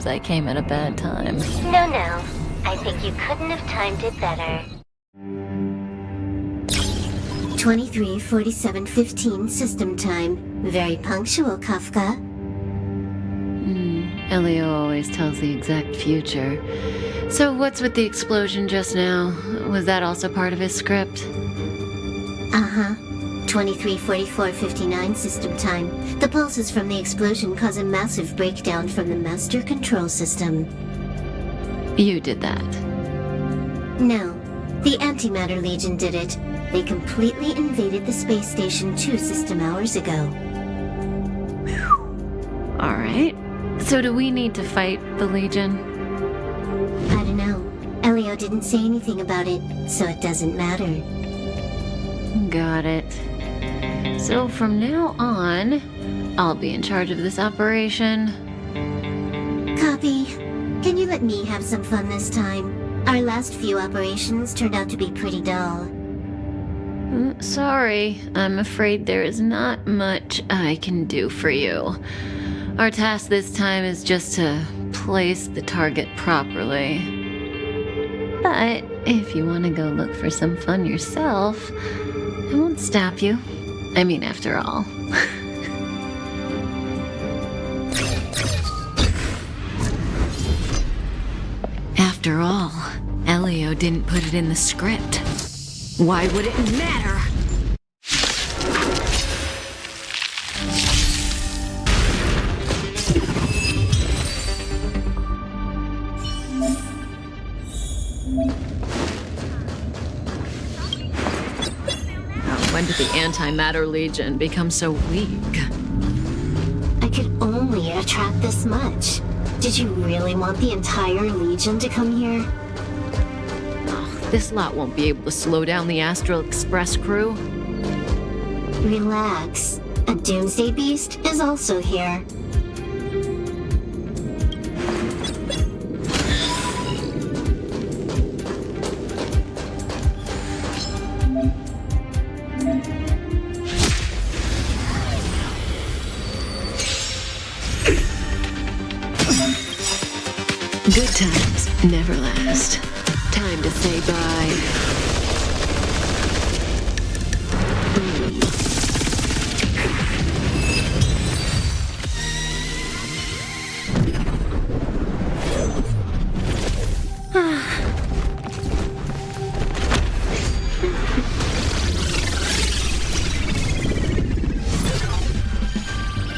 I came at a bad time. No. I think you couldn't have timed it better. 23:47:15 system time. Very punctual, Kafka. Elio always tells the exact future. So what's with the explosion just now? Was that also part of his script? Uh-huh. 23:44:59 system time. The pulses from the explosion cause a massive breakdown from the master control system. You did that. No, the Antimatter Legion did it. They completely invaded the space station 2 system hours ago. Alright. So do we need to fight the Legion? I don't know. Elio didn't say anything about it, so it doesn't matter. Got it. So from now on, I'll be in charge of this operation. Copy. Can you let me have some fun this time? Our last few operations turned out to be pretty dull. Sorry, I'm afraid there is not much I can do for you. Our task this time is just to place the target properly. But if you want to go look for some fun yourself, I won't stop you. I mean, after all. After all, Elio didn't put it in the script. Why would it matter? When did the Antimatter Legion become so weak? I could only attract this much. Did you really want the entire Legion to come here? This lot won't be able to slow down the Astral Express crew. Relax. A Doomsday Beast is also here. Good times never last. Time to say bye. Boom.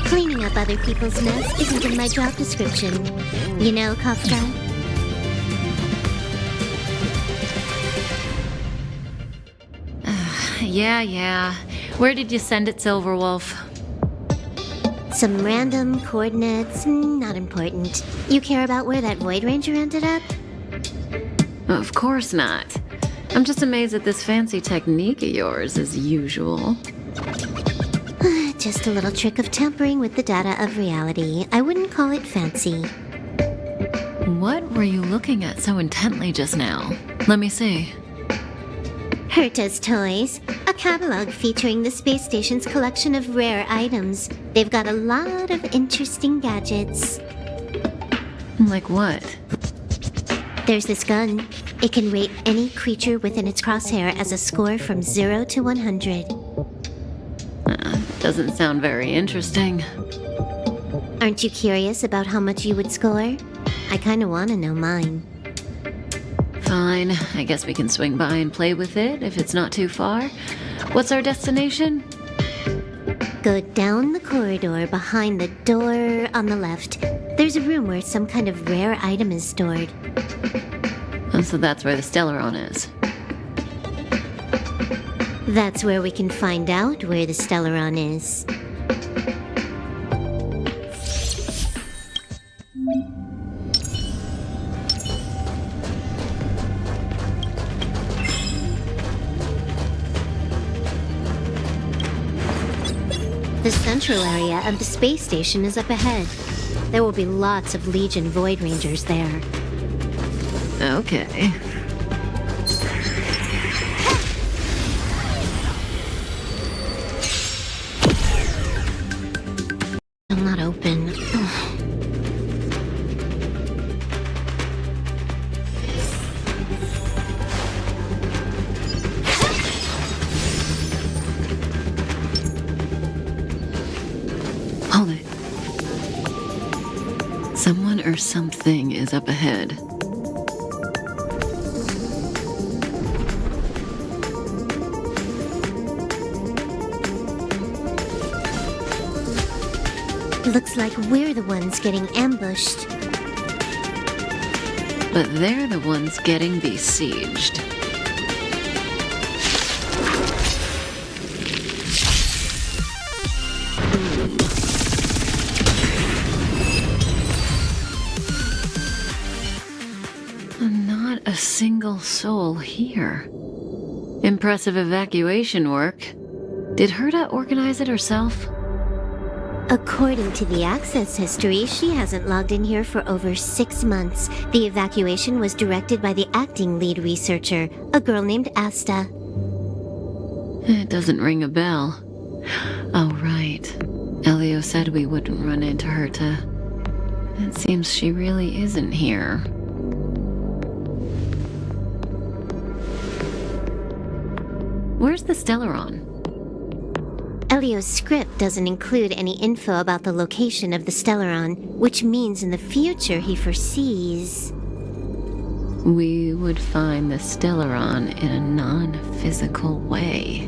Cleaning up other people's mess isn't in my job description. You know, Kafka? Yeah. Where did you send it, Silverwolf? Some random coordinates, not important. You care about where that Void Ranger ended up? Of course not. I'm just amazed at this fancy technique of yours, as usual. Just a little trick of tampering with the data of reality. I wouldn't call it fancy. What were you looking at so intently just now? Let me see. Herta's Toys, a catalog featuring the space station's collection of rare items. They've got a lot of interesting gadgets. Like what? There's this gun. It can rate any creature within its crosshair as a score from 0 to 100. Doesn't sound very interesting. Aren't you curious about how much you would score? I kinda wanna know mine. Fine, I guess we can swing by and play with it if it's not too far. What's our destination? Go down the corridor behind the door on the left. There's a room where some kind of rare item is stored. Oh, so that's where the Stellaron is. That's where we can find out where the Stellaron is. The central area of the space station is up ahead. There will be lots of Legion Void Rangers there. Okay. Will not open. or something is up ahead. Looks like we're the ones getting ambushed. But they're the ones getting besieged. Not a single soul here. Impressive evacuation work. Did Herta organize it herself? According to the access history, she hasn't logged in here for over 6 months. The evacuation was directed by the acting lead researcher, a girl named Asta. It doesn't ring a bell. Oh, right. Elio said we wouldn't run into Herta. It seems she really isn't here. Where's the Stellaron? Elio's script doesn't include any info about the location of the Stellaron, which means in the future he foresees... We would find the Stellaron in a non-physical way.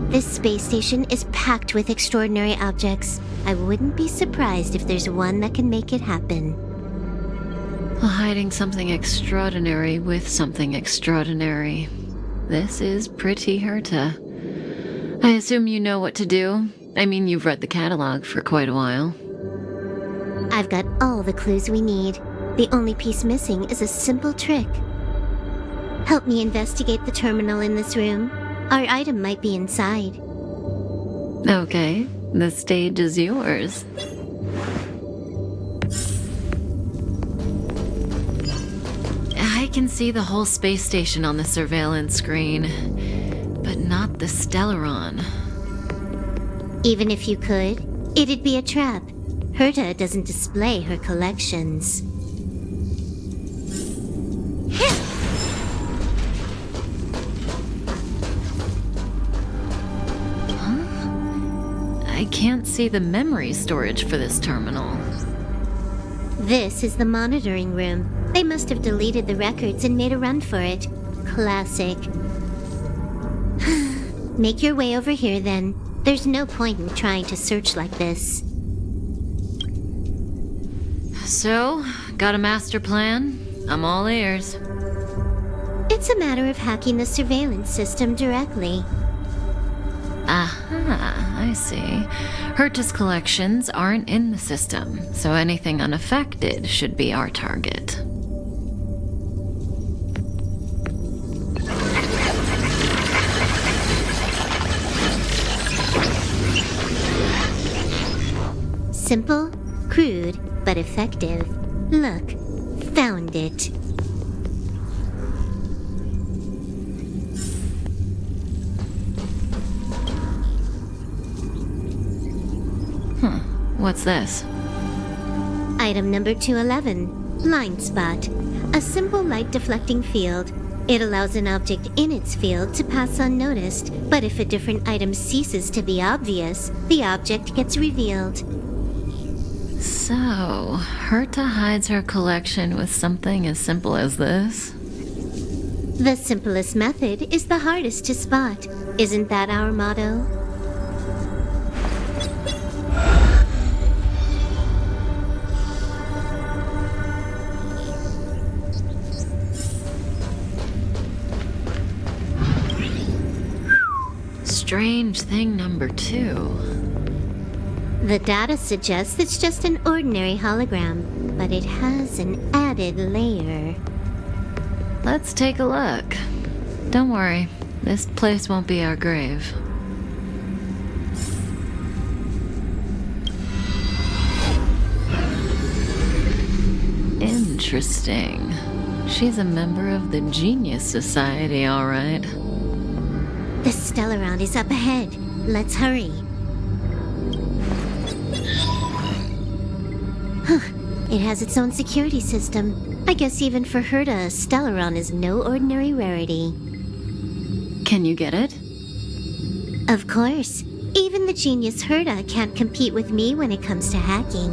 This space station is packed with extraordinary objects. I wouldn't be surprised if there's one that can make it happen. Hiding something extraordinary with something extraordinary. This is pretty Herta. I assume you know what to do. I mean, you've read the catalog for quite a while. I've got all the clues we need. The only piece missing is a simple trick. Help me investigate the terminal in this room. Our item might be inside. Okay, the stage is yours. I can see the whole space station on the surveillance screen, but not the Stellaron. Even if you could, it'd be a trap. Herta doesn't display her collections. I can't see the memory storage for this terminal. This is the monitoring room. They must have deleted the records and made a run for it. Classic. Make your way over here then. There's no point in trying to search like this. So, got a master plan? I'm all ears. It's a matter of hacking the surveillance system directly. Aha, I see. Herta's collections aren't in the system, so anything unaffected should be our target. Simple, crude, but effective. Look, found it. What's this? Item number 211, blind spot. A simple light deflecting field. It allows an object in its field to pass unnoticed, but if a different item ceases to be obvious, the object gets revealed. So, Herta hides her collection with something as simple as this? The simplest method is the hardest to spot. Isn't that our motto? Strange thing number 2. The data suggests it's just an ordinary hologram, but it has an added layer. Let's take a look. Don't worry, this place won't be our grave. Interesting. She's a member of the Genius Society, all right. The Stellaron is up ahead. Let's hurry. It has its own security system. I guess even for Herta, Stellaron is no ordinary rarity. Can you get it? Of course. Even the genius Herta can't compete with me when it comes to hacking.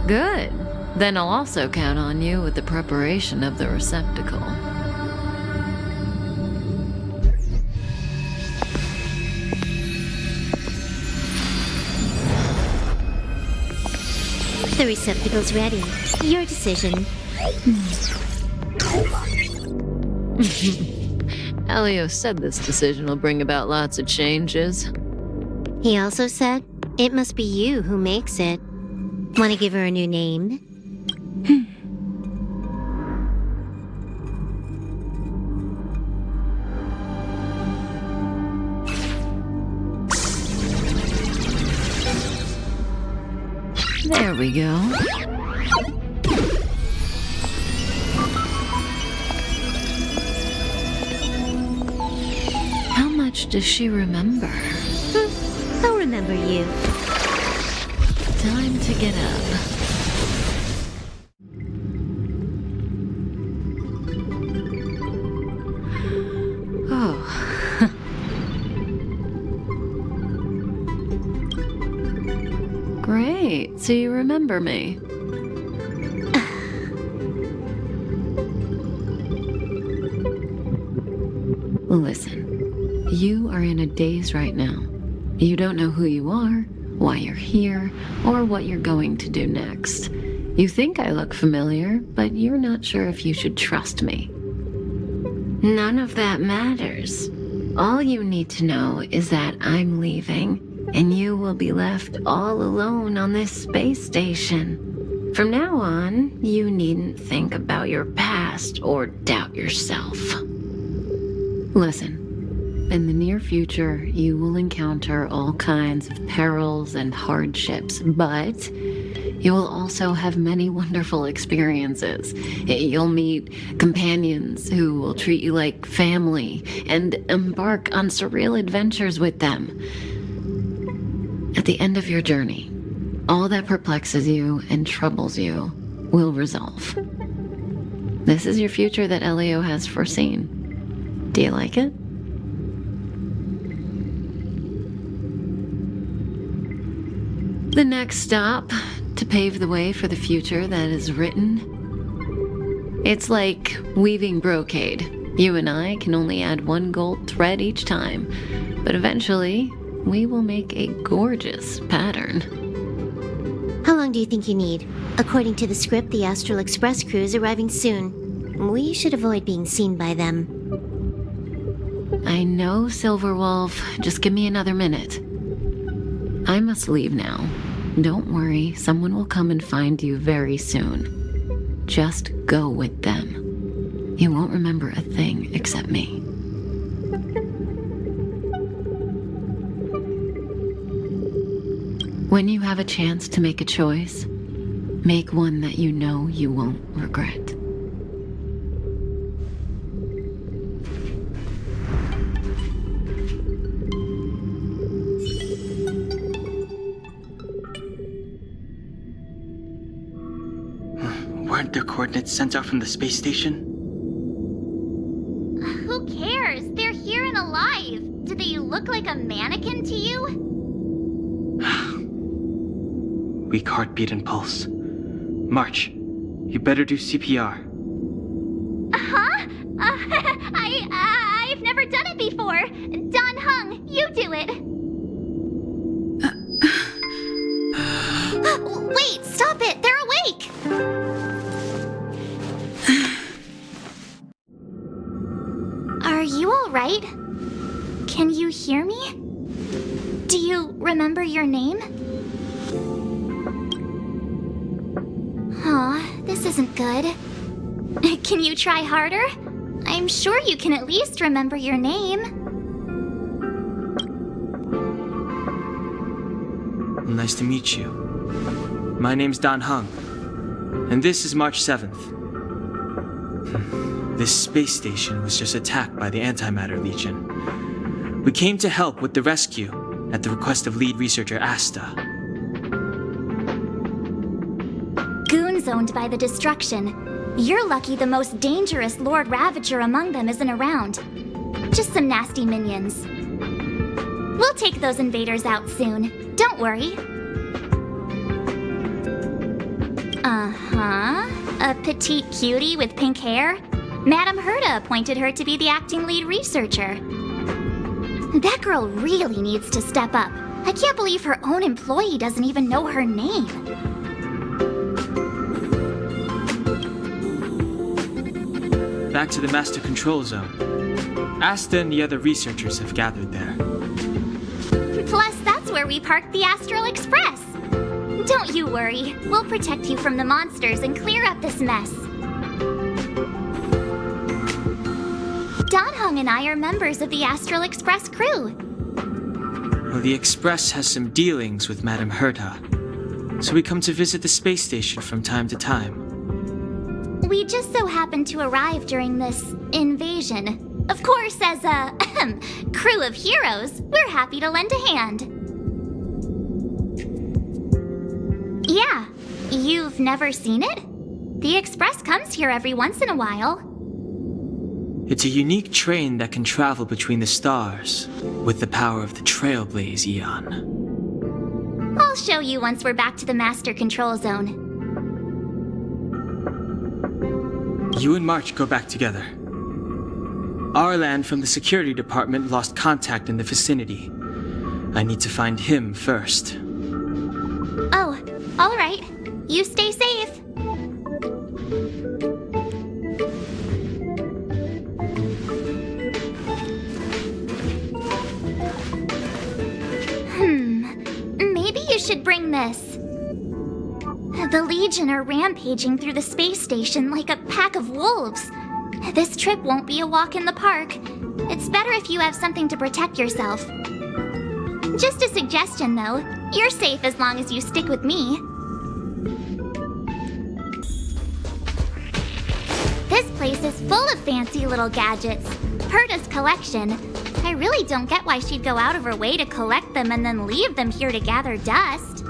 Good. Then I'll also count on you with the preparation of the receptacle. The receptacle's ready. Your decision. Elio said this decision will bring about lots of changes. He also said it must be you who makes it. Want to give her a new name? There we go. How much does she remember? I'll remember you. Time to get up. Oh. Great, so you remember me. Listen, you are in a daze right now. You don't know who you are, why you're here, or what you're going to do next. You think I look familiar, but you're not sure if you should trust me. None of that matters. All you need to know is that I'm leaving, and you will be left all alone on this space station. From now on, you needn't think about your past or doubt yourself. Listen. In the near future, you will encounter all kinds of perils and hardships, but you will also have many wonderful experiences. You'll meet companions who will treat you like family and embark on surreal adventures with them. At the end of your journey, all that perplexes you and troubles you will resolve. This is your future that Elio has foreseen. Do you like it? The next stop, to pave the way for the future that is written. It's like weaving brocade. You and I can only add one gold thread each time, but eventually, we will make a gorgeous pattern. How long do you think you need? According to the script, the Astral Express crew is arriving soon. We should avoid being seen by them. I know, Silverwolf. Just give me another minute. I must leave now. Don't worry, someone will come and find you very soon. Just go with them. You won't remember a thing except me. When you have a chance to make a choice, make one that you know you won't regret. Weren't their coordinates sent out from the space station? Who cares? They're here and alive. Do they look like a mannequin to you? Weak heartbeat and pulse. March, you better do CPR. Huh? I've never done it before. Don Hung, you do it. Wait, stop it. They're awake. Are you all right? Can you hear me? Do you remember your name? Aw, this isn't good. Can you try harder? I'm sure you can at least remember your name. Well, nice to meet you. My name's Don Hung, and this is March 7th. This space station was just attacked by the Antimatter Legion. We came to help with the rescue at the request of lead researcher Asta. Goons owned by the destruction. You're lucky the most dangerous Lord Ravager among them isn't around. Just some nasty minions. We'll take those invaders out soon. Don't worry. Uh-huh. A petite cutie with pink hair? Madame Herta appointed her to be the acting lead researcher. That girl really needs to step up. I can't believe her own employee doesn't even know her name. Back to the Master Control Zone. Asta and the other researchers have gathered there. Plus, that's where we parked the Astral Express. Don't you worry. We'll protect you from the monsters and clear up this mess. Donhung and I are members of the Astral Express crew. Well, the Express has some dealings with Madame Herta, so we come to visit the space station from time to time. We just so happened to arrive during this invasion. Of course, as a crew of heroes, we're happy to lend a hand. Yeah, you've never seen it? The Express comes here every once in a while. It's a unique train that can travel between the stars with the power of the Trailblaze Eon. I'll show you once we're back to the Master Control Zone. You and March go back together. Arlan from the security department lost contact in the vicinity. I need to find him first. Oh, all right. You stay safe. Maybe you should bring this. The Legion are rampaging through the space station like a pack of wolves. This trip won't be a walk in the park. It's better if you have something to protect yourself. Just a suggestion, though. You're safe as long as you stick with me. This place is full of fancy little gadgets. Herta's collection. I really don't get why she'd go out of her way to collect them and then leave them here to gather dust.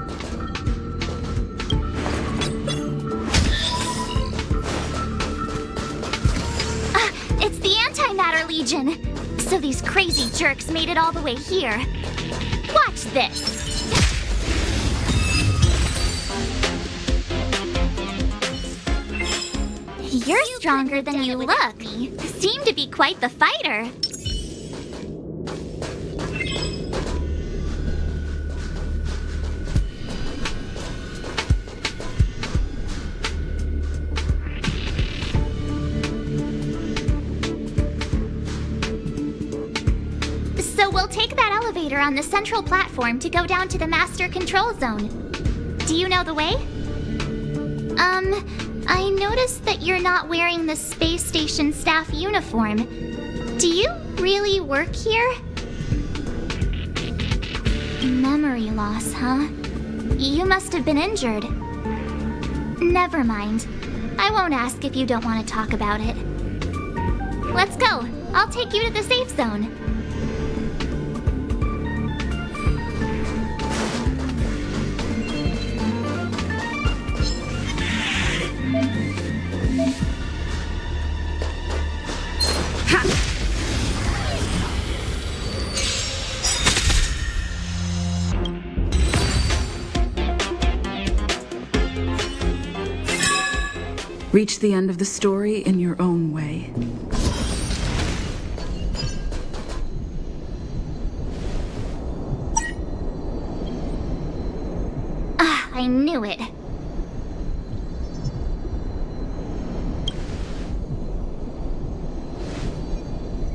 It's the Antimatter Legion. So these crazy jerks made it all the way here. Watch this. You're stronger than you look. Seem to be quite the fighter. So we'll take that elevator on the central platform to go down to the Master Control Zone. Do you know the way? I noticed that you're not wearing the space station staff uniform. Do you really work here? Memory loss, huh? You must have been injured. Never mind. I won't ask if you don't want to talk about it. Let's go. I'll take you to the safe zone. Reach the end of the story in your own way. I knew it.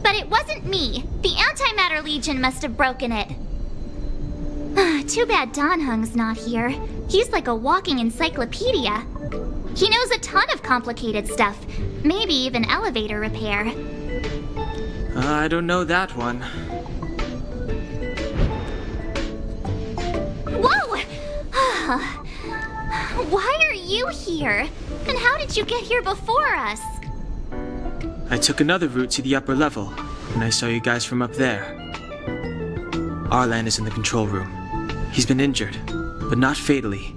But it wasn't me. The Antimatter Legion must have broken it. Too bad Donhung's not here. He's like a walking encyclopedia. He knows a ton of complicated stuff. Maybe even elevator repair. I don't know that one. Whoa! Why are you here? And how did you get here before us? I took another route to the upper level when I saw you guys from up there. Arlan is in the control room. He's been injured, but not fatally.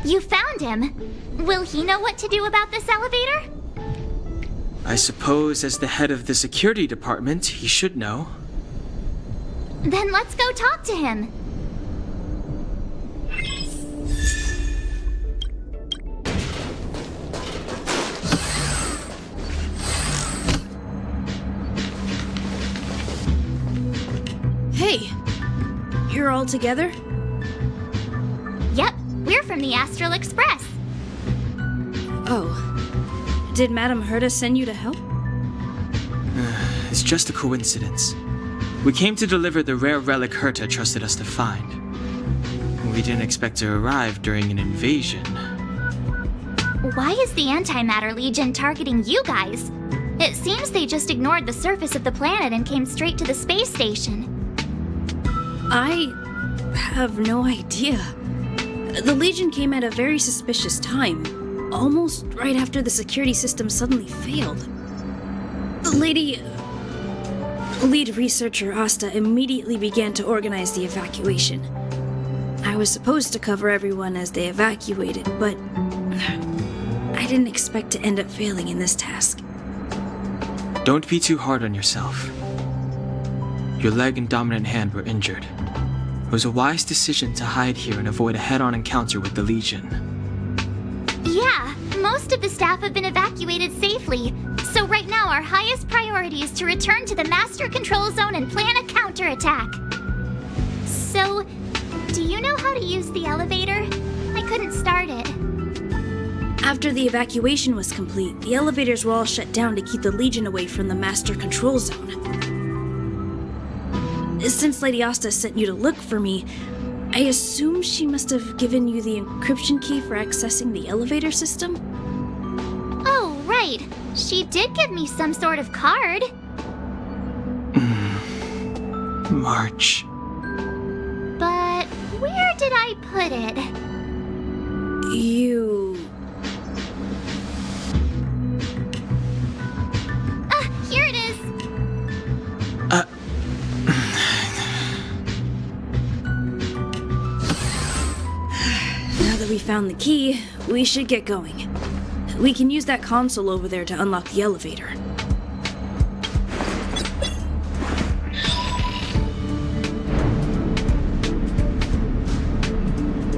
You found him. Will he know what to do about this elevator? I suppose as the head of the security department, he should know. Then let's go talk to him. Hey, you're all together? Yep, we're from the Astral Express. Oh. Did Madame Herta send you to help? It's just a coincidence. We came to deliver the rare relic Herta trusted us to find. We didn't expect to arrive during an invasion. Why is the Antimatter Legion targeting you guys? It seems they just ignored the surface of the planet and came straight to the space station. I have no idea. The Legion came at a very suspicious time, almost right after the security system suddenly failed. The lead researcher Asta immediately began to organize the evacuation. I was supposed to cover everyone as they evacuated, but I didn't expect to end up failing in this task. Don't be too hard on yourself. Your leg and dominant hand were injured. It was a wise decision to hide here and avoid a head-on encounter with the Legion. Yeah, most of the staff have been evacuated safely. So right now our highest priority is to return to the Master Control Zone and plan a counterattack. So, do you know how to use the elevator? I couldn't start it. After the evacuation was complete, the elevators were all shut down to keep the Legion away from the Master Control Zone. Since Lady Asta sent you to look for me, I assume she must have given you the encryption key for accessing the elevator system? Oh, right. She did give me some sort of card. March. But where did I put it? Here it is. Now that we found the key, we should get going. We can use that console over there to unlock the elevator.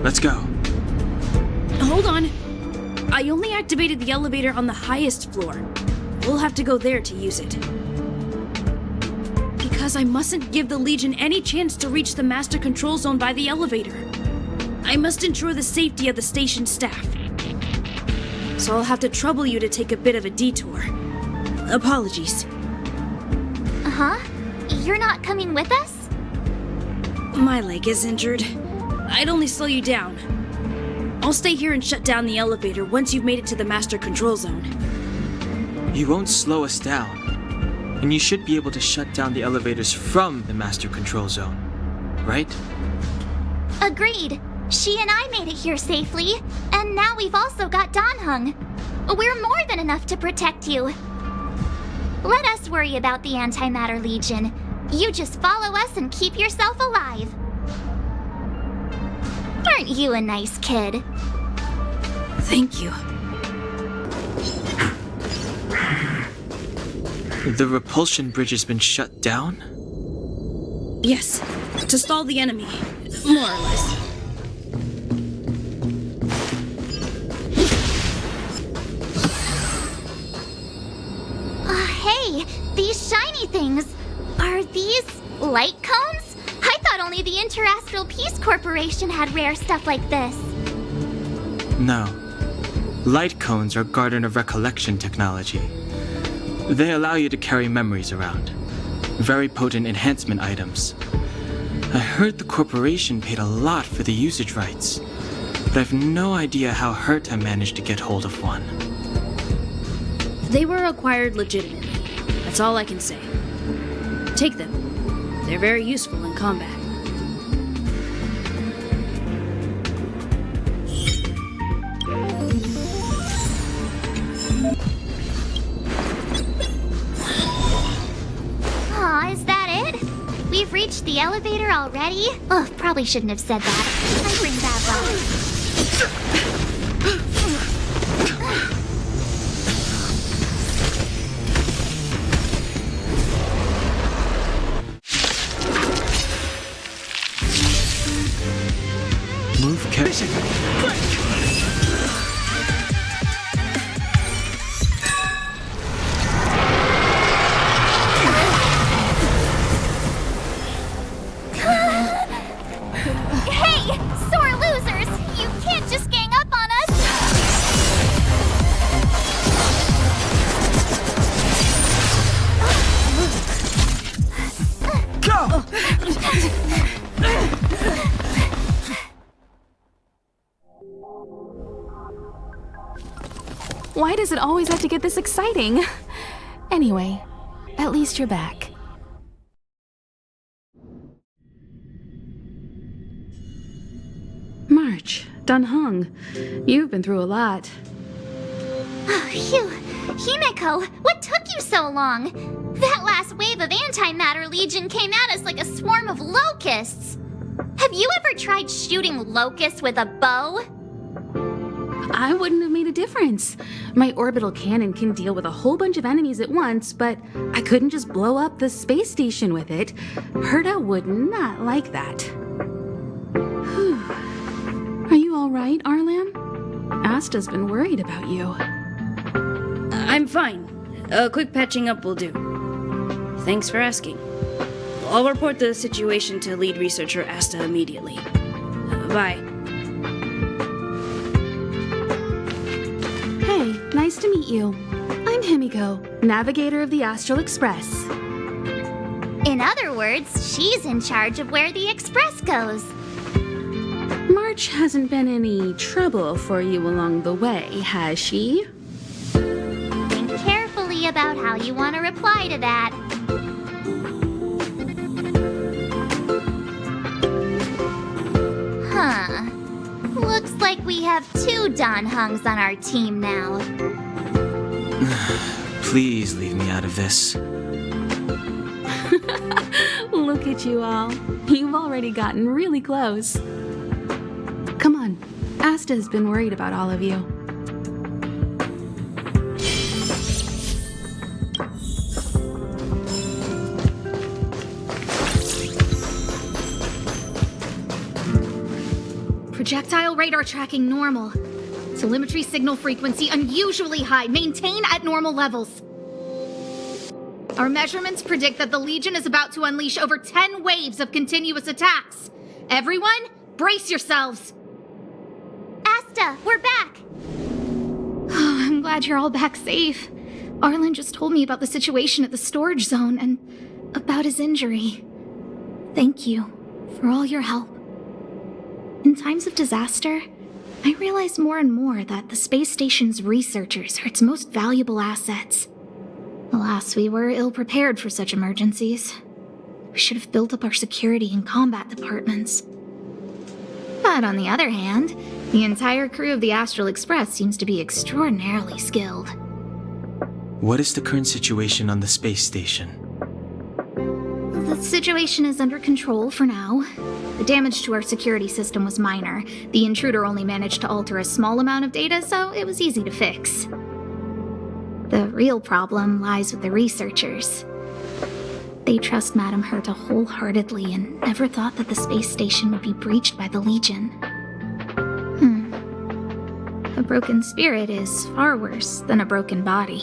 Let's go. Hold on. I only activated the elevator on the highest floor. We'll have to go there to use it. Because I mustn't give the Legion any chance to reach the Master Control Zone by the elevator. I must ensure the safety of the station staff. So I'll have to trouble you to take a bit of a detour. Apologies. Huh? You're not coming with us? My leg is injured. I'd only slow you down. I'll stay here and shut down the elevator once you've made it to the Master Control Zone. You won't slow us down. And you should be able to shut down the elevators from the Master Control Zone, right? Agreed. She and I made it here safely, and now we've also got Danhung. We're more than enough to protect you. Let us worry about the Antimatter Legion. You just follow us and keep yourself alive. Aren't you a nice kid? Thank you. The repulsion bridge has been shut down? Yes, to stall the enemy, more or less. Hey, these shiny things. Are these light cones? I thought only the Interastral Peace Corporation had rare stuff like this. No. Light cones are Garden of Recollection technology. They allow you to carry memories around. Very potent enhancement items. I heard the corporation paid a lot for the usage rights, but I've no idea how Herta managed to get hold of one. They were acquired legitimately. That's all I can say. Take them. They're very useful in combat. Aw, is that it? We've reached the elevator already? Oh, probably shouldn't have said that. I bring bad luck. Move carefully. does it always have to get this exciting? Anyway, at least you're back. March, Dunhung, you've been through a lot. Oh, phew. Himeko, what took you so long? That last wave of antimatter legion came at us like a swarm of locusts. Have you ever tried shooting locusts with a bow? I wouldn't have made a difference. My orbital cannon can deal with a whole bunch of enemies at once, but I couldn't just blow up the space station with it. Herta would not like that. Whew. Are you all right, Arlan? Asta's been worried about you. I'm fine. A quick patching up will do. Thanks for asking. I'll report the situation to lead researcher Asta immediately. Bye. Hey, nice to meet you. I'm Himiko, navigator of the Astral Express. In other words, she's in charge of where the express goes. March hasn't been any trouble for you along the way, has she? Think carefully about how you want to reply to that. Huh. Looks like we have 2 Donhungs on our team now. Please leave me out of this. Look at you all. You've already gotten really close. Come on. Asta's been worried about all of you. Projectile radar tracking normal. Telemetry signal frequency unusually high. Maintain at normal levels. Our measurements predict that the Legion is about to unleash over 10 waves of continuous attacks. Everyone, brace yourselves. Asta, we're back. Oh, I'm glad you're all back safe. Arlen just told me about the situation at the storage zone and about his injury. Thank you for all your help. In times of disaster, I realize more and more that the space station's researchers are its most valuable assets. Alas, we were ill-prepared for such emergencies. We should have built up our security and combat departments. But on the other hand, the entire crew of the Astral Express seems to be extraordinarily skilled. What is the current situation on the space station? The situation is under control for now. The damage to our security system was minor. The intruder only managed to alter a small amount of data, so it was easy to fix. The real problem lies with the researchers. They trust Madame Herta wholeheartedly and never thought that the space station would be breached by the Legion. A broken spirit is far worse than a broken body.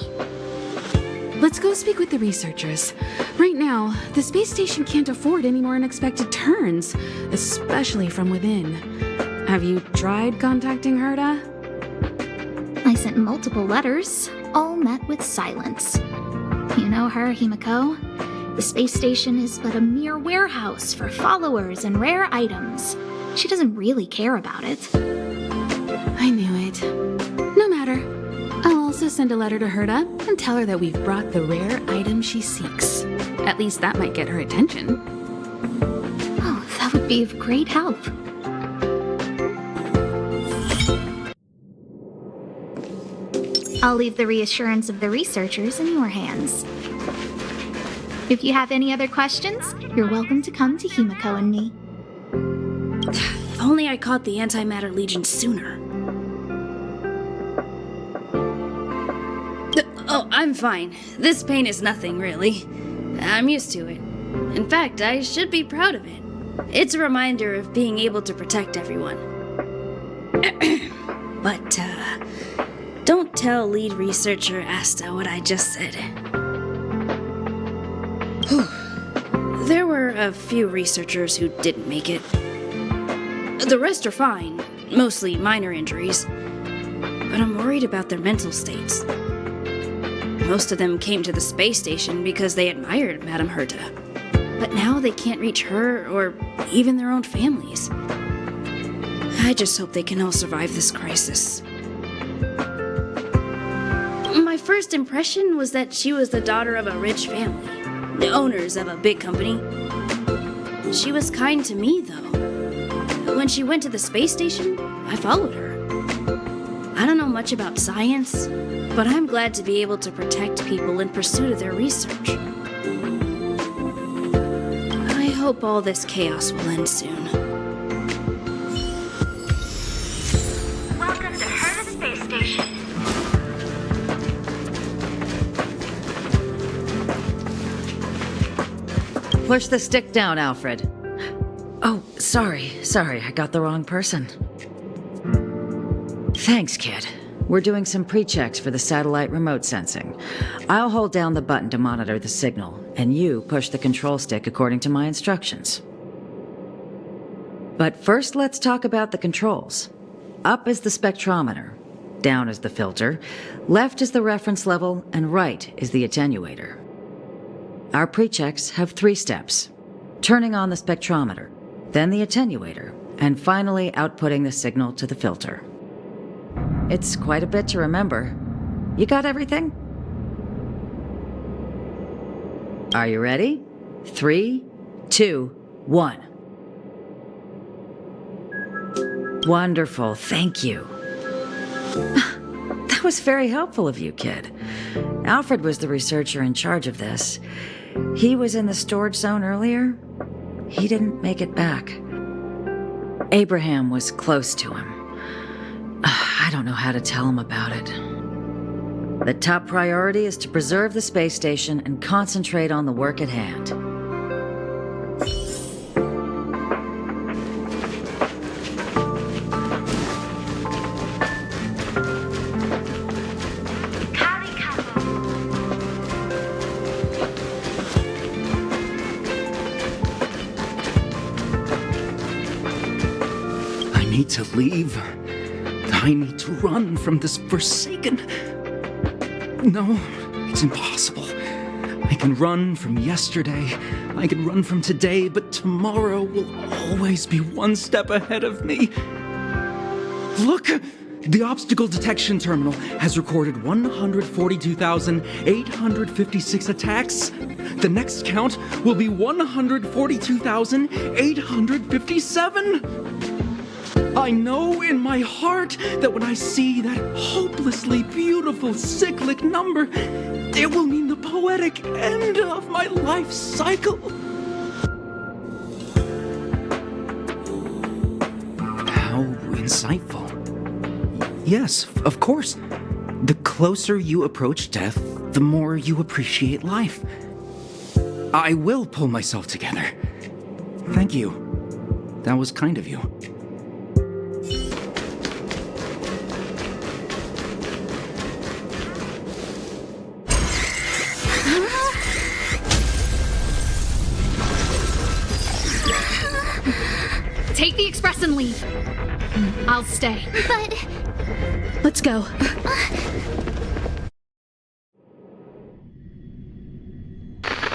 Let's go speak with the researchers. Right now, the space station can't afford any more unexpected turns, especially from within. Have you tried contacting Herta? I sent multiple letters, all met with silence. You know her, Himiko? The space station is but a mere warehouse for followers and rare items. She doesn't really care about it. I knew it. No matter. I'll also send a letter to Herta and tell her that we've brought the rare item she seeks. At least that might get her attention. Oh, that would be of great help. I'll leave the reassurance of the researchers in your hands. If you have any other questions, you're welcome to come to Himiko and me. If only I caught the Antimatter Legion sooner. Oh, I'm fine. This pain is nothing, really. I'm used to it. In fact, I should be proud of it. It's a reminder of being able to protect everyone. But, don't tell lead researcher Asta what I just said. There were a few researchers who didn't make it. The rest are fine, mostly minor injuries. But I'm worried about their mental states. Most of them came to the space station because they admired Madame Herta. But now they can't reach her or even their own families. I just hope they can all survive this crisis. first impression was that she was the daughter of a rich family, the owners of a big company. She was kind to me, though. When she went to the space station, I followed her. I don't know much about science, but I'm glad to be able to protect people in pursuit of their research. I hope all this chaos will end soon. Welcome to Herta Space Station. Push the stick down, Alfred. Oh, sorry, I got the wrong person. Thanks, kid. We're doing some pre-checks for the satellite remote sensing. I'll hold down the button to monitor the signal, and you push the control stick according to my instructions. But first, let's talk about the controls. Up is the spectrometer, down is the filter, left is the reference level, and right is the attenuator. Our pre-checks have 3 steps. Turning on the spectrometer, then the attenuator, and finally outputting the signal to the filter. It's quite a bit to remember. You got everything? Are you ready? 3, 2, 1. Wonderful, thank you. That was very helpful of you, kid. Alfred was the researcher in charge of this. He was in the storage zone earlier. He didn't make it back. Abraham was close to him. I don't know how to tell him about it. The top priority is to preserve the space station and concentrate on the work at hand. I need to leave. I need to run from this forsaken... No, it's impossible. I can run from yesterday, I can run from today, but tomorrow will always be one step ahead of me. Look! The obstacle detection terminal has recorded 142,856 attacks. The next count will be 142,857. I know in my heart that when I see that hopelessly beautiful cyclic number, it will mean the poetic end of my life cycle. How insightful. Yes, of course. The closer you approach death, the more you appreciate life. I will pull myself together. Thank you. That was kind of you. Take the express and leave. I'll stay. But Let's go.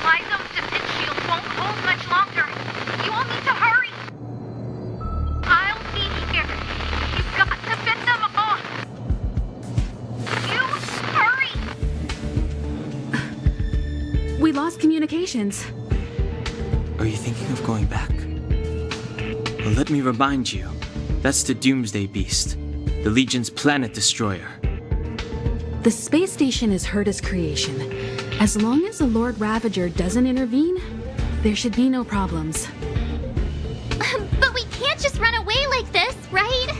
supply zone's defense shield won't hold much longer. You all need to hurry. I'll be here. You've got to fend them off. You hurry. We lost communications. Are you thinking of going back? Well, let me remind you, that's the Doomsday Beast, the Legion's planet destroyer. The space station is Herta's creation. As long as the Lord Ravager doesn't intervene, there should be no problems. But we can't just run away like this, right?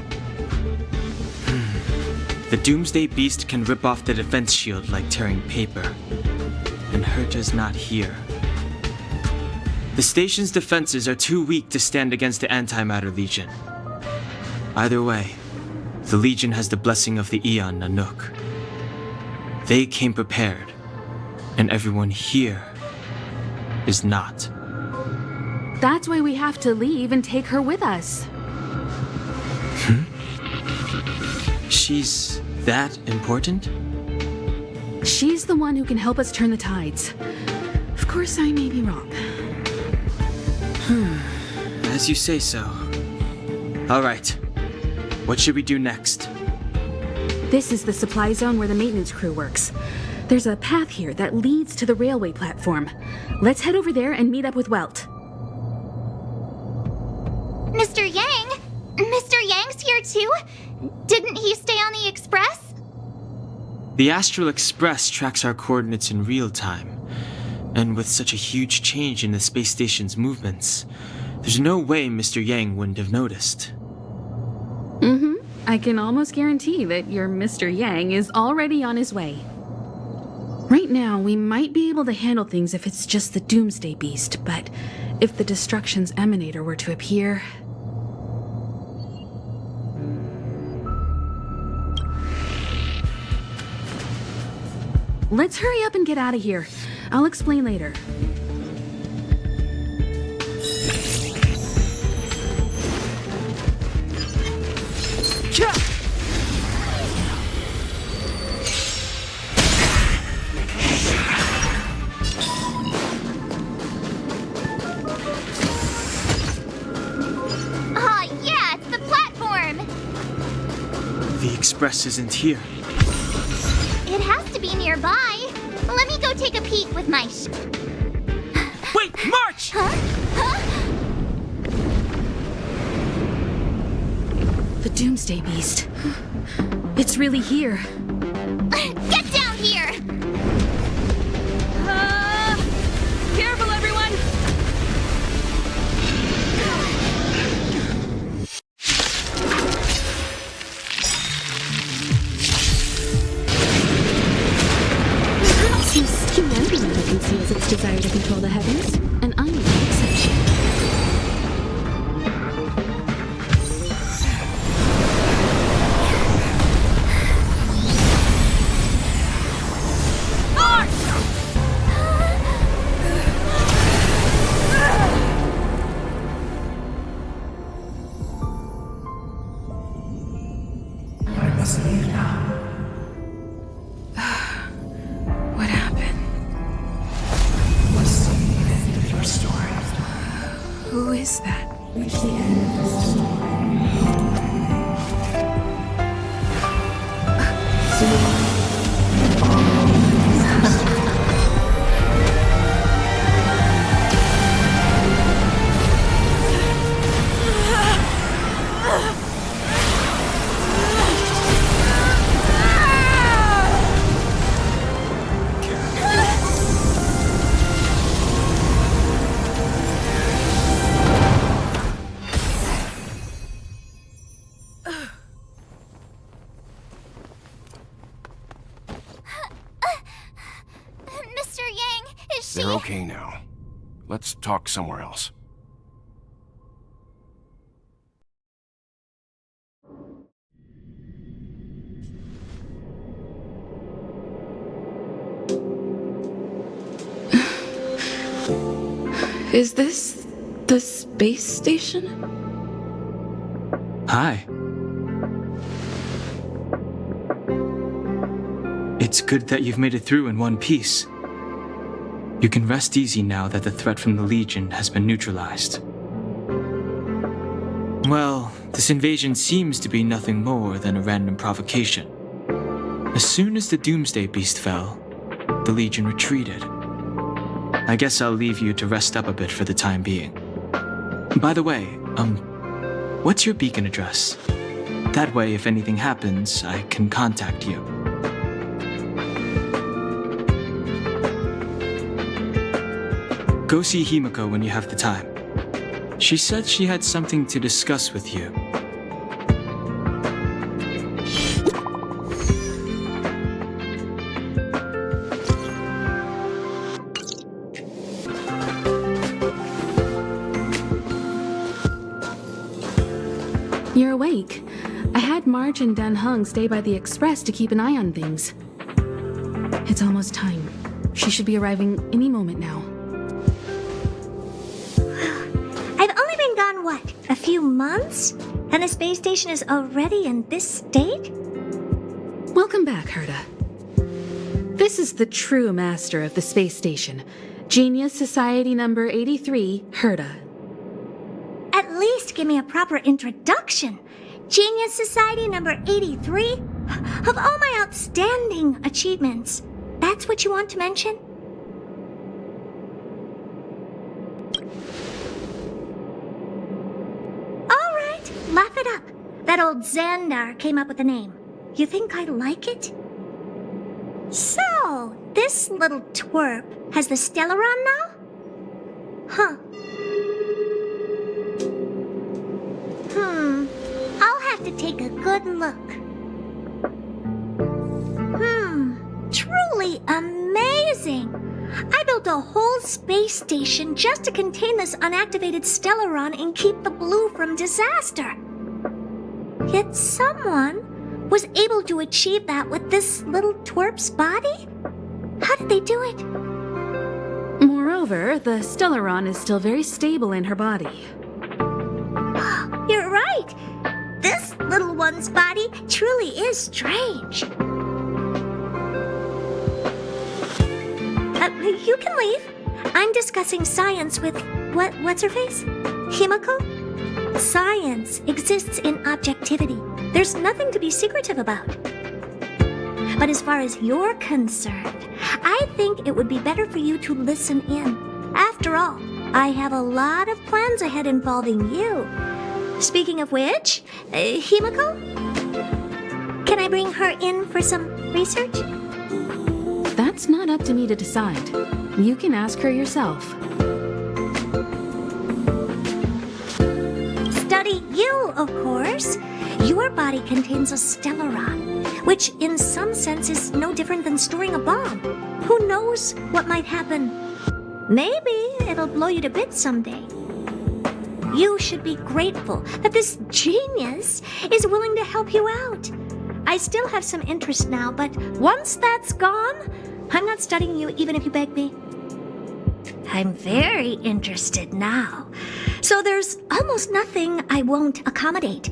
The Doomsday Beast can rip off the defense shield like tearing paper. And Herta's not here. The station's defenses are too weak to stand against the Antimatter Legion. Either way, the Legion has the blessing of the Aeon Nanook. They came prepared, and everyone here is not. That's why we have to leave and take her with us. She's that important? She's the one who can help us turn the tides. Of course, I may be wrong. As you say so. All right. What should we do next? This is the supply zone where the maintenance crew works. There's a path here that leads to the railway platform. Let's head over there and meet up with Welt. Mr. Yang? Mr. Yang's here too? Didn't he stay on the express? The Astral Express tracks our coordinates in real time, and with such a huge change in the space station's movements, there's no way Mr. Yang wouldn't have noticed. I can almost guarantee that your Mr. Yang is already on his way. Right now, we might be able to handle things if it's just the Doomsday Beast, but if the Destruction's Emanator were to appear... Let's hurry up and get out of here. I'll explain later. Ah, yeah, it's the platform! The express isn't here. It has to be nearby. Let me go take a peek with my Wait, March! The Doomsday Beast. It's really here. Get down here! Careful, everyone! Humanity conceals its desire to control the heavens, and I'm no exception. I must leave now. What happened? What's the end of your story? Who is that? Reach the end of the story. Mr. Yang, is she... They're okay now. Let's talk somewhere else. Is this the space station? Hi. It's good that you've made it through in one piece. You can rest easy now that the threat from the Legion has been neutralized. Well, this invasion seems to be nothing more than a random provocation. As soon as the Doomsday Beast fell, the Legion retreated. I guess I'll leave you to rest up a bit for the time being. By the way, what's your beacon address? That way, if anything happens, I can contact you. Go see Himiko when you have the time. She said she had something to discuss with you. You're awake. I had Marge and Dan Hung stay by the express to keep an eye on things. It's almost time. She should be arriving any moment now. I've only been gone, what, a few months? And the space station is already in this state? Welcome back, Herta. This is the true master of the space station, Genius Society number 83, Herta. At least give me a proper introduction. Genius Society number 83? Of all my outstanding achievements, that that's what you want to mention? All right, laugh it up. That old Xandar came up with the name. You think I like it? So, this little twerp has the Stellaron now? Huh. I'll have to take a good look. Truly amazing! I built a whole space station just to contain this unactivated Stellaron and keep the blue from disaster. Yet someone was able to achieve that with this little twerp's body? How did they do it? Moreover, the Stellaron is still very stable in her body. You're right. This little one's body truly is strange. You can leave. I'm discussing science with what's her face? Himiko? Science exists in objectivity. There's nothing to be secretive about. But as far as you're concerned, I think it would be better for you to listen in. After all, I have a lot of plans ahead involving you. Speaking of which, Himiko? Can I bring her in for some research? That's not up to me to decide. You can ask her yourself. Study you, of course. Your body contains a Stellaron, which in some sense is no different than storing a bomb. Who knows what might happen? Maybe it'll blow you to bits someday. You should be grateful that this genius is willing to help you out. I still have some interest now, but once that's gone, I'm not studying you even if you beg me. I'm very interested now. So there's almost nothing I won't accommodate.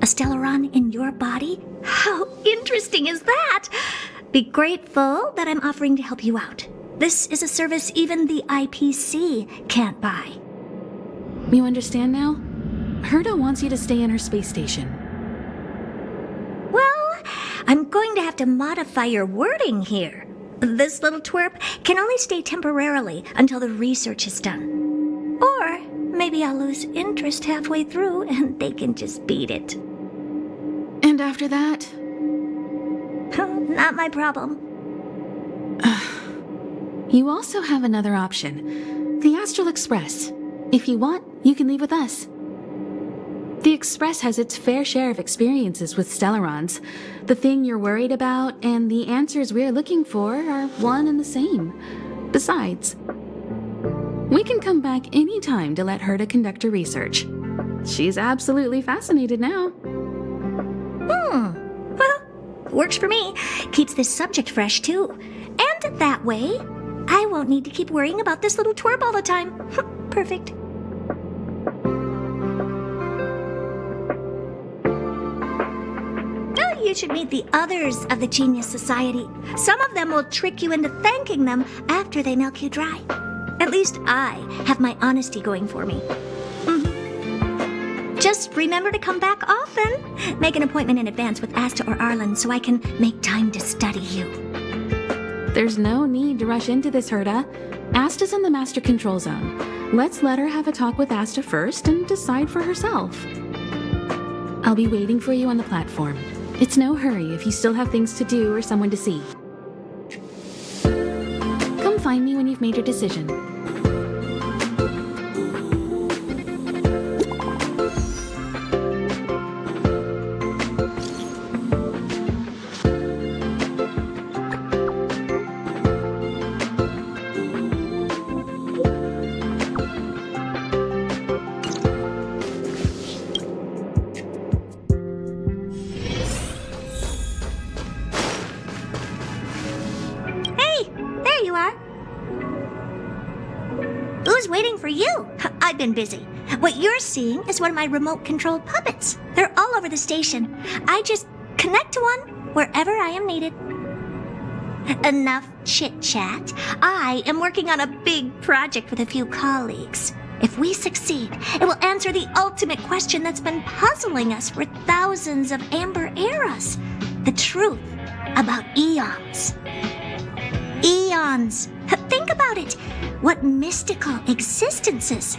A Stellaron in your body? How interesting is that? Be grateful that I'm offering to help you out. This is a service even the IPC can't buy. You understand now? Herta wants you to stay in her space station. Well, I'm going to have to modify your wording here. This little twerp can only stay temporarily until the research is done. Or maybe I'll lose interest halfway through and they can just beat it. And after that? Not my problem. You also have another option. The Astral Express. If you want, you can leave with us. The Express has its fair share of experiences with Stellarons. The thing you're worried about and the answers we're looking for are one and the same. Besides, we can come back any time to let Herta conduct her research. She's absolutely fascinated now. Well, works for me. Keeps this subject fresh, too. And that way, I won't need to keep worrying about this little twerp all the time. Perfect. You should meet the others of the Genius Society. Some of them will trick you into thanking them after they milk you dry. At least I have my honesty going for me. Just remember to come back often. Make an appointment in advance with Asta or Arlen so I can make time to study you. There's no need to rush into this, Herta. Asta's in the Master Control Zone. Let's let her have a talk with Asta first and decide for herself. I'll be waiting for you on the platform. It's no hurry if you still have things to do or someone to see. Come find me when you've made your decision. Waiting for you. I've been busy. What you're seeing is one of my remote-controlled puppets. They're all over the station. I just connect to one wherever I am needed. Enough chit-chat. I am working on a big project with a few colleagues. If we succeed, it will answer the ultimate question that's been puzzling us for thousands of amber eras. The truth about eons. Eons. Think about it. What mystical existences.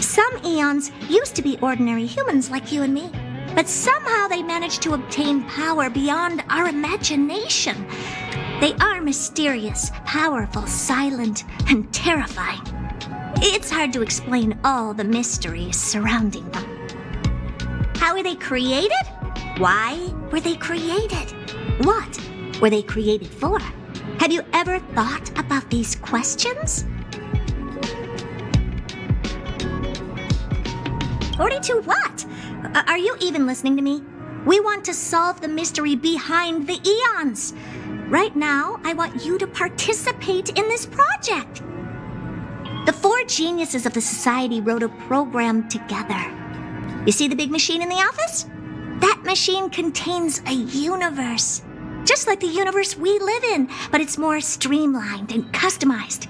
Some eons used to be ordinary humans like you and me, but somehow they managed to obtain power beyond our imagination. They are mysterious, powerful, silent, and terrifying. It's hard to explain all the mysteries surrounding them. How were they created? Why were they created? What were they created for? Have you ever thought about these questions? 42 what? Are you even listening to me? We want to solve the mystery behind the eons. Right now, I want you to participate in this project. The 4 geniuses of the society wrote a program together. You see the big machine in the office? That machine contains a universe. Just like the universe we live in, but it's more streamlined and customized.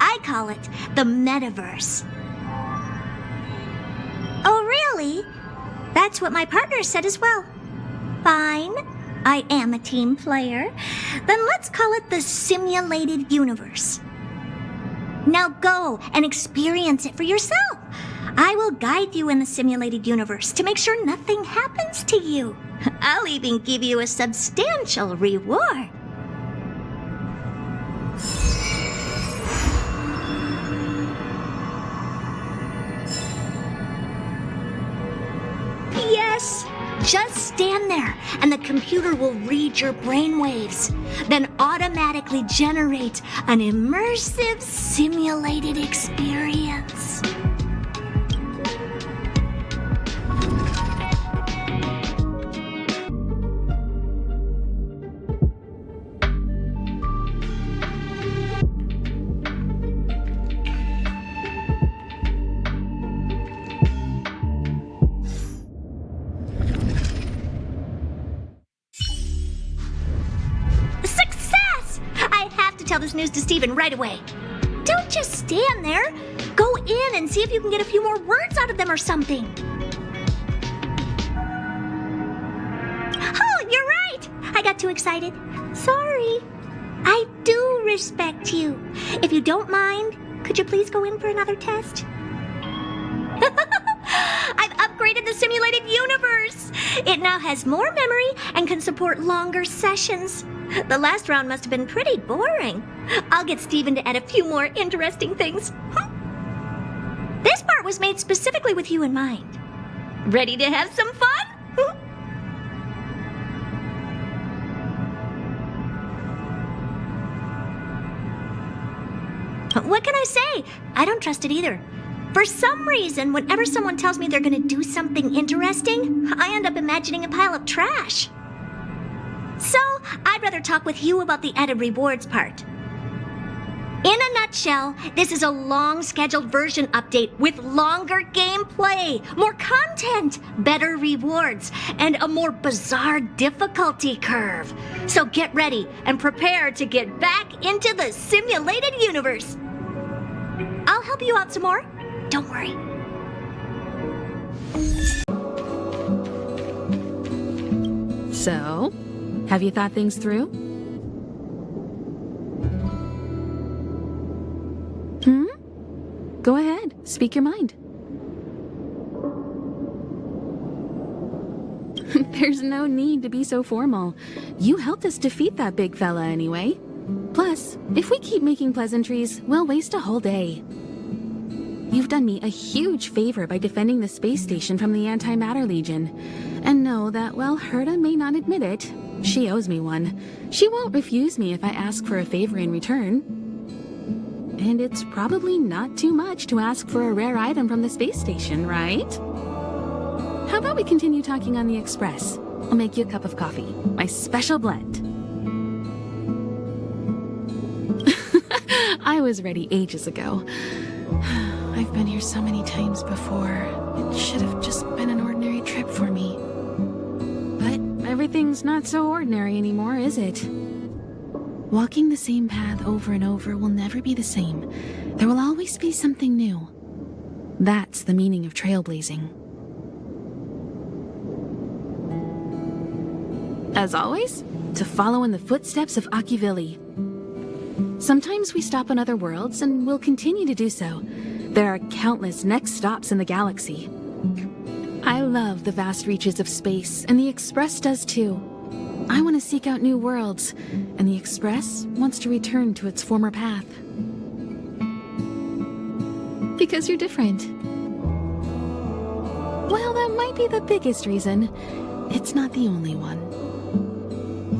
I call it the metaverse. Oh, really? That's what my partner said as well. Fine, I am a team player. Then let's call it the simulated universe. Now go and experience it for yourself. I will guide you in the simulated universe to make sure nothing happens to you. I'll even give you a substantial reward. Yes, just stand there and the computer will read your brainwaves, then automatically generate an immersive simulated experience. Tell this news to Steven right away. Don't just stand there. Go in and see if you can get a few more words out of them or something. Oh, you're right. I got too excited. Sorry. I do respect you. If you don't mind, could you please go in for another test? I've upgraded the simulated universe. It now has more memory and can support longer sessions. The last round must have been pretty boring. I'll get Steven to add a few more interesting things. This part was made specifically with you in mind. Ready to have some fun? What can I say? I don't trust it either. For some reason, whenever someone tells me they're going to do something interesting, I end up imagining a pile of trash. So, I'd rather talk with you about the added rewards part. In a nutshell, this is a long scheduled version update with longer gameplay, more content, better rewards, and a more bizarre difficulty curve. So get ready and prepare to get back into the simulated universe. I'll help you out some more. Don't worry. So, have you thought things through? Go ahead, speak your mind. There's no need to be so formal. You helped us defeat that big fella anyway. Plus, if we keep making pleasantries, we'll waste a whole day. You've done me a huge favor by defending the space station from the Antimatter Legion. And know that while Herta may not admit it, she owes me one. She won't refuse me if I ask for a favor in return. And it's probably not too much to ask for a rare item from the space station, right? How about we continue talking on the express? I'll make you a cup of coffee, my special blend. I was ready ages ago. I've been here so many times before. It should have just been an ordinary trip for me. But everything's not so ordinary anymore, is it? Walking the same path over and over will never be the same. There will always be something new. That's the meaning of trailblazing. As always, to follow in the footsteps of Akivili. Sometimes we stop on other worlds, and we'll continue to do so. There are countless next stops in the galaxy. I love the vast reaches of space, and the Express does too. I want to seek out new worlds, and the Express wants to return to its former path. Because you're different. Well, that might be the biggest reason. It's not the only one.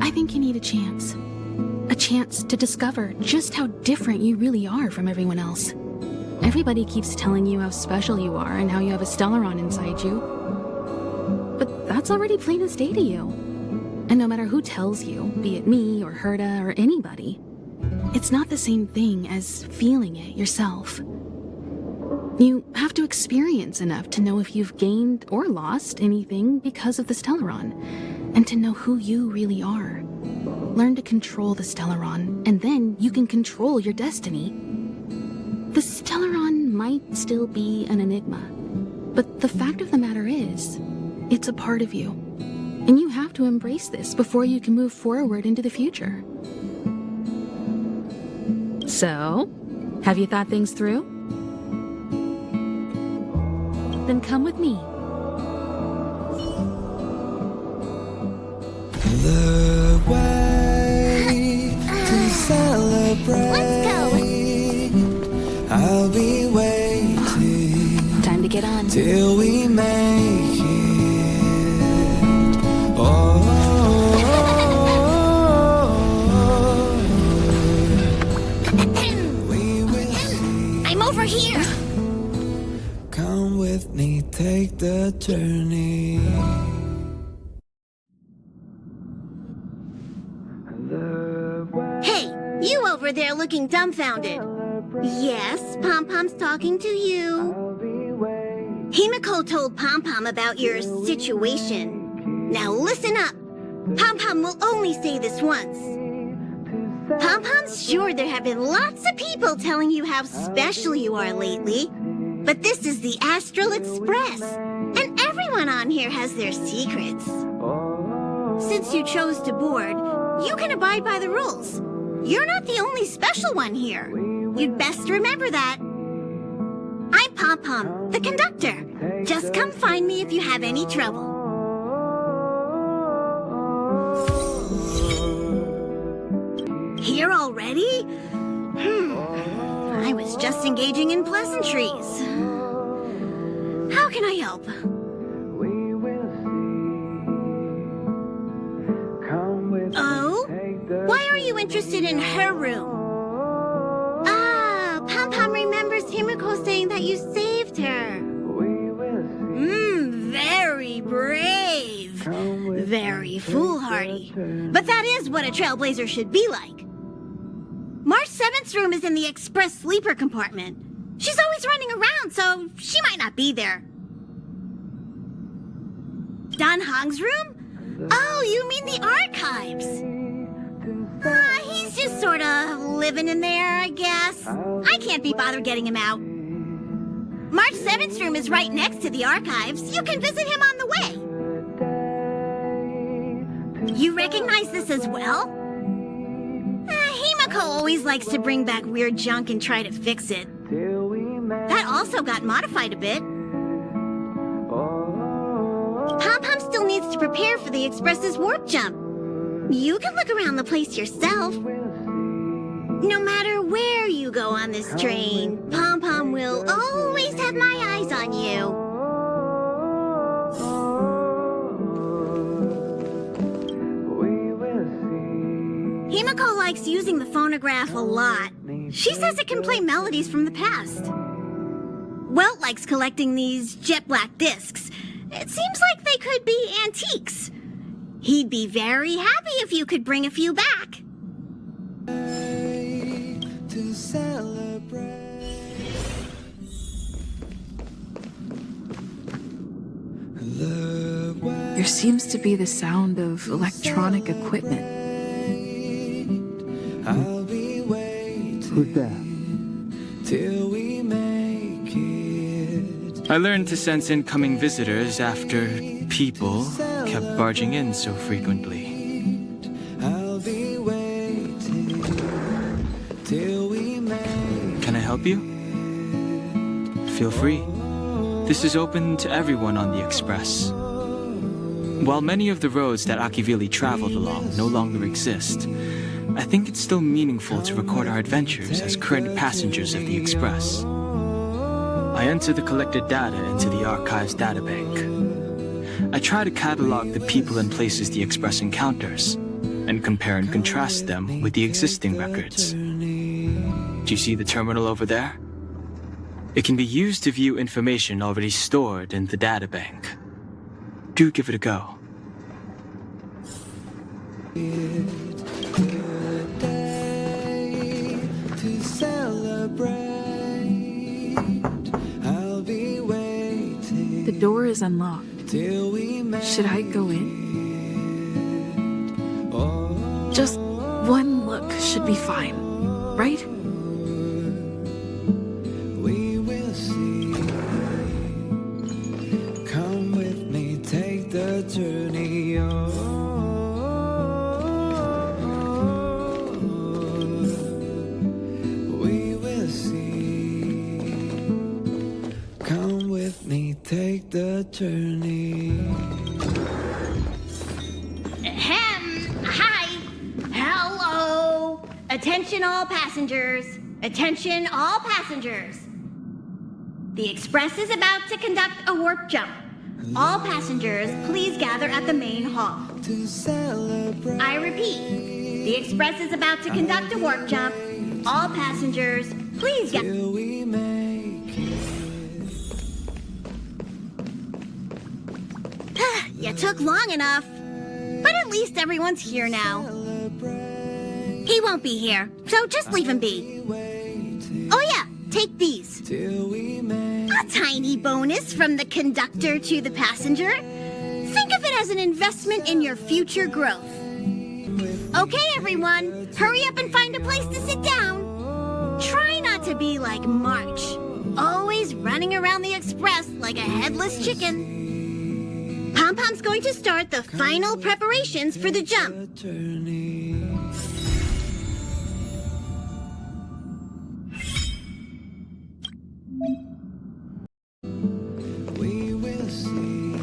I think you need a chance. A chance to discover just how different you really are from everyone else. Everybody keeps telling you how special you are and how you have a Stellaron inside you. But that's already plain as day to you. And no matter who tells you, be it me or Herta or anybody, it's not the same thing as feeling it yourself. You have to experience enough to know if you've gained or lost anything because of the Stellaron, and to know who you really are. Learn to control the Stellaron, and then you can control your destiny. The Stellaron might still be an enigma, but the fact of the matter is, it's a part of you. And you have to embrace this before you can move forward into the future. So, have you thought things through? Then come with me. The way to celebrate. Let's go. I'll be waiting. Time to get on. Till we make it. Oh. We will see. I'm over here. Come with me, take the journey. Hey, you over there looking dumbfounded. Yes, Pom-Pom's talking to you. Himiko told Pom-Pom about your situation. Now listen up. Pom-Pom will only say this once. Pom-Pom's sure there have been lots of people telling you how special you are lately. But this is the Astral Express, and everyone on here has their secrets. Since you chose to board, you can abide by the rules. You're not the only special one here. You'd best remember that. I'm Pom-Pom, the conductor. Just come find me if you have any trouble. Here already? I was just engaging in pleasantries. How can I help? Oh? Why are you interested in her room? Ah, Pom-Pom remembers Himiko saying that you saved her. Very brave. Very foolhardy. But that is what a trailblazer should be like. March 7th's room is in the express sleeper compartment. She's always running around, so she might not be there. Dan Hong's room? Oh, you mean the archives? He's just sort of living in there, I guess. I can't be bothered getting him out. March 7th's room is right next to the archives. You can visit him on the way. You recognize this as well? Himiko always likes to bring back weird junk and try to fix it. That also got modified a bit. Pom-Pom still needs to prepare for the Express's warp jump. You can look around the place yourself. No matter where you go on this train, Pom-Pom will always have my eyes on you. Himiko likes using the phonograph a lot. She says it can play melodies from the past. Welt likes collecting these jet black discs. It seems like they could be antiques. He'd be very happy if you could bring a few back. To celebrate. There seems to be the sound of electronic equipment. I'll be waiting. Who's that? Till we make it. I learned to sense incoming visitors after people kept barging in so frequently. I'll be waiting till help you? Feel free. This is open to everyone on the Express. While many of the roads that Akivili traveled along no longer exist, I think it's still meaningful to record our adventures as current passengers of the Express. I enter the collected data into the Archive's databank. I try to catalog the people and places the Express encounters, and compare and contrast them with the existing records. Do you see the terminal over there? It can be used to view information already stored in the databank. Do give it a go. To celebrate, I'll be waiting. The door is unlocked. Till we Should I go in? Just one look should be fine, right? we will see. Come with me, take the journey on. We will see. Come with me, take the journey. Hi. Hello. Attention all passengers. Attention all passengers. The Express is about to conduct a warp jump. All passengers, please gather at the main hall. To celebrate. I repeat, the Express is about to conduct a warp jump. All passengers, please gather. Till we make You took long enough. But at least everyone's here now. He won't be here, so just leave him be. Oh yeah, take these. till we make. A tiny bonus from the conductor to the passenger. Think of it as an investment in your future growth. Okay, everyone, hurry up and find a place to sit down. Try not to be like March, always running around the Express like a headless chicken. Pom-Pom's going to start the final preparations for the jump. Journey. We will see.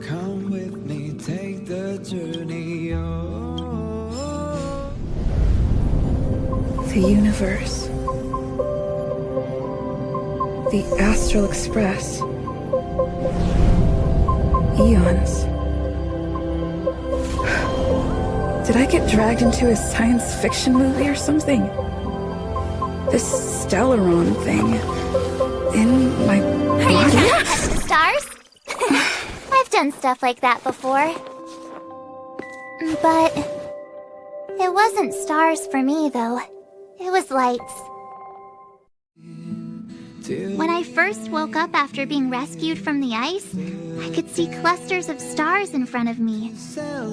Come with me, take the journey on. The universe. The Astral Express. Eons. Did I get dragged into a science fiction movie or something? This Stellaron thing in my Are you body? trying to touch the stars? I've done stuff like that before. But it wasn't stars for me, though. It was lights. When I first woke up after being rescued from the ice, I could see clusters of stars in front of me.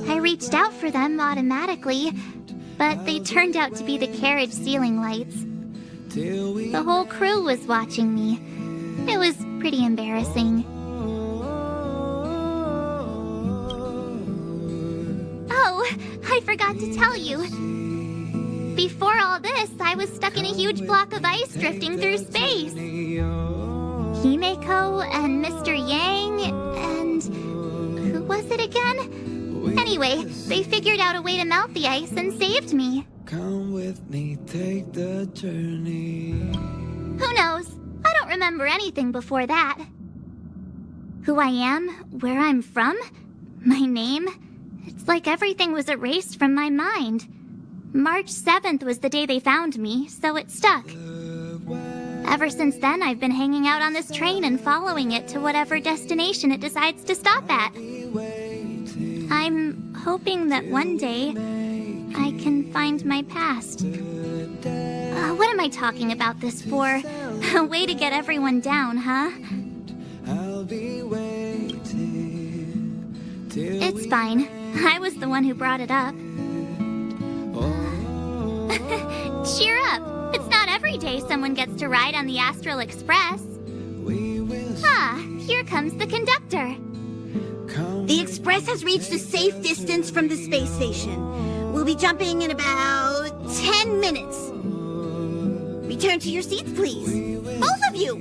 I reached out for them automatically, but they turned out to be the carriage ceiling lights. The whole crew was watching me. It was pretty embarrassing. Oh, I forgot to tell you. Before all this, I was stuck in a huge block of ice drifting through space. Himeko and Mr. Yang and... who was it again? Anyway, they figured out a way to melt the ice and saved me. Come with me, take the journey. Who knows? I don't remember anything before that. Who I am, where I'm from, my name, it's like everything was erased from my mind. March 7th was the day they found me, so it stuck. Ever since then, I've been hanging out on this train and following it to whatever destination it decides to stop at. I'm hoping that one day I can find my past. What am I talking about this for? A way to get everyone down, huh? I'll be waiting till It's fine. I was the one who brought it up. Cheer up! It's not every day someone gets to ride on the Astral Express. we will Ah, here comes the conductor. come. The Express has reached a safe distance from the space station. We'll be jumping in about 10 minutes. return to your seats, please. Both of you!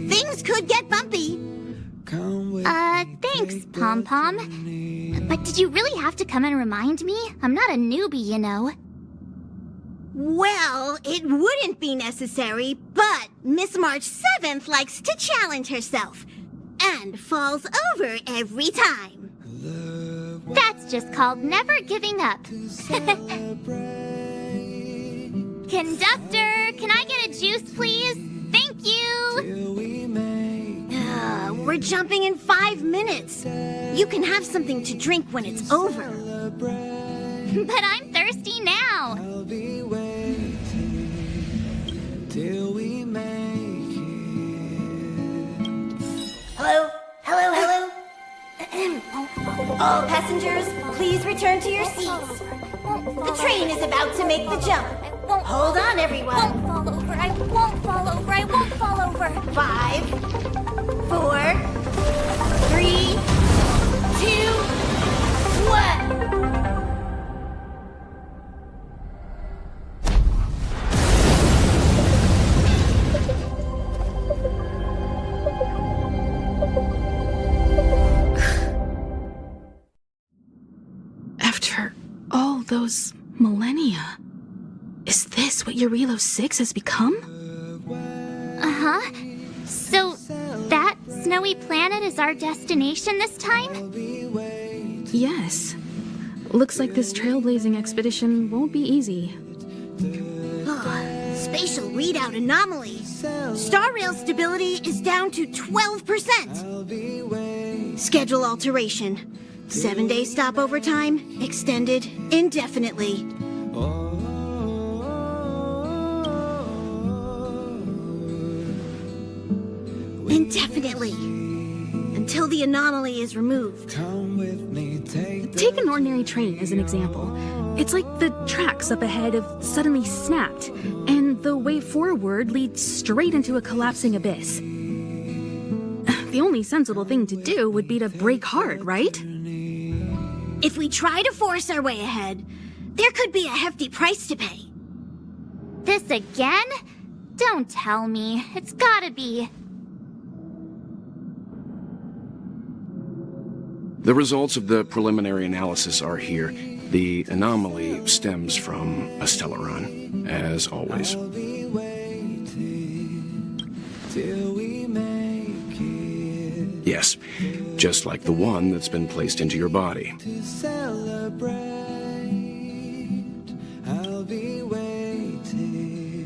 Things could get bumpy. Thanks, Pom Pom. But did you really have to come and remind me? I'm not a newbie, you know. Well, it wouldn't be necessary, but Miss March 7th likes to challenge herself. And falls over every time. That's just called never giving up. Conductor, can I get a juice, please? Thank you! We're jumping in 5 minutes. You can have something to drink when it's over. But I'm thirsty now. Till we make it. Hello? Hello, hello? All passengers, please return to your seats. The train is about to make the jump. Hold on, everyone. I won't fall over. I won't fall over. I won't fall over. 5, 4, 3, 2, 1. After all those millennia, is this what Eurilo 6 has become? Uh-huh. So, that snowy planet is our destination this time? Yes. Looks like this trailblazing expedition won't be easy. Spatial readout anomaly. Star rail stability is down to 12%. Schedule alteration. 7-day stopover time extended indefinitely. Indefinitely. Until the anomaly is removed. Take an ordinary train as an example. It's like the tracks up ahead have suddenly snapped, and the way forward leads straight into a collapsing abyss. The only sensible thing to do would be to brake hard, right? If we try to force our way ahead, there could be a hefty price to pay. This again? Don't tell me. It's gotta be. The results of the preliminary analysis are here. The anomaly stems from a Stellaron, as always. Yes, just like the one that's been placed into your body.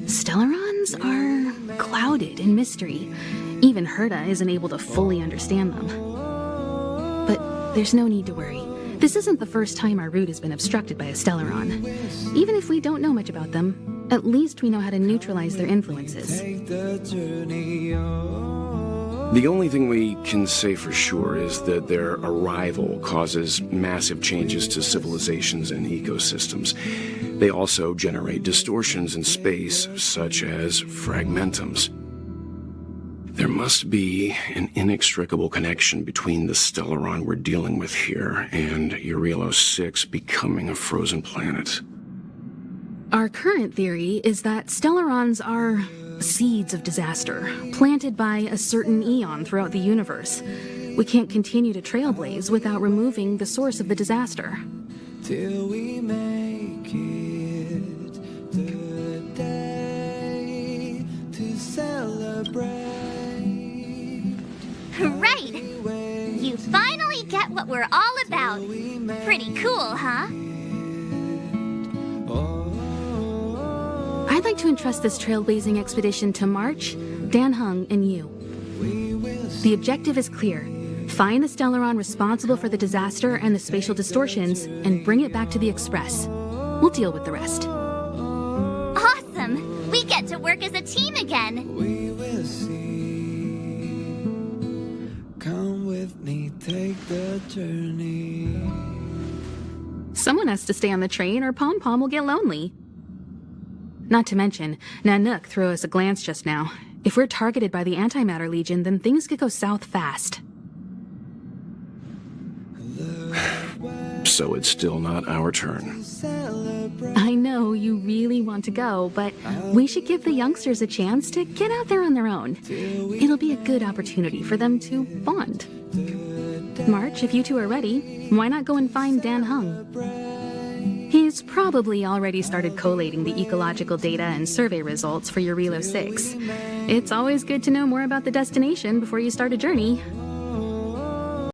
Stellarons are clouded in mystery. Even Herta isn't able to fully understand them. But there's no need to worry. This isn't the first time our route has been obstructed by a Stellaron. Even if we don't know much about them, at least we know how to neutralize their influences. The only thing we can say for sure is that their arrival causes massive changes to civilizations and ecosystems. They also generate distortions in space, such as fragmentums. There must be an inextricable connection between the Stellaron we're dealing with here and Eurilo 6 becoming a frozen planet. Our current theory is that Stellarons are seeds of disaster, planted by a certain eon throughout the universe. We can't continue to trailblaze without removing the source of the disaster. Till we make it the day to celebrate. Right! You finally get what we're all about. Pretty cool, huh? I'd like to entrust this trailblazing expedition to March, Dan Hung, and you. The objective is clear. Find the Stellaron responsible for the disaster and the spatial distortions, and bring it back to the Express. We'll deal with the rest. Awesome! We get to work as a team again! We will see. Come with me, take the journey. Someone has to stay on the train or Pom Pom will get lonely. Not to mention, Nanook threw us a glance just now. If we're targeted by the Antimatter Legion, then things could go south fast. So it's still not our turn. Celebrate. I know you really want to go, but we should give the youngsters a chance to get out there on their own. It'll be a good opportunity for them to bond. March, if you two are ready, why not go and find Dan Hung? He's probably already started collating the ecological data and survey results for your Relo 6. It's always good to know more about the destination before you start a journey.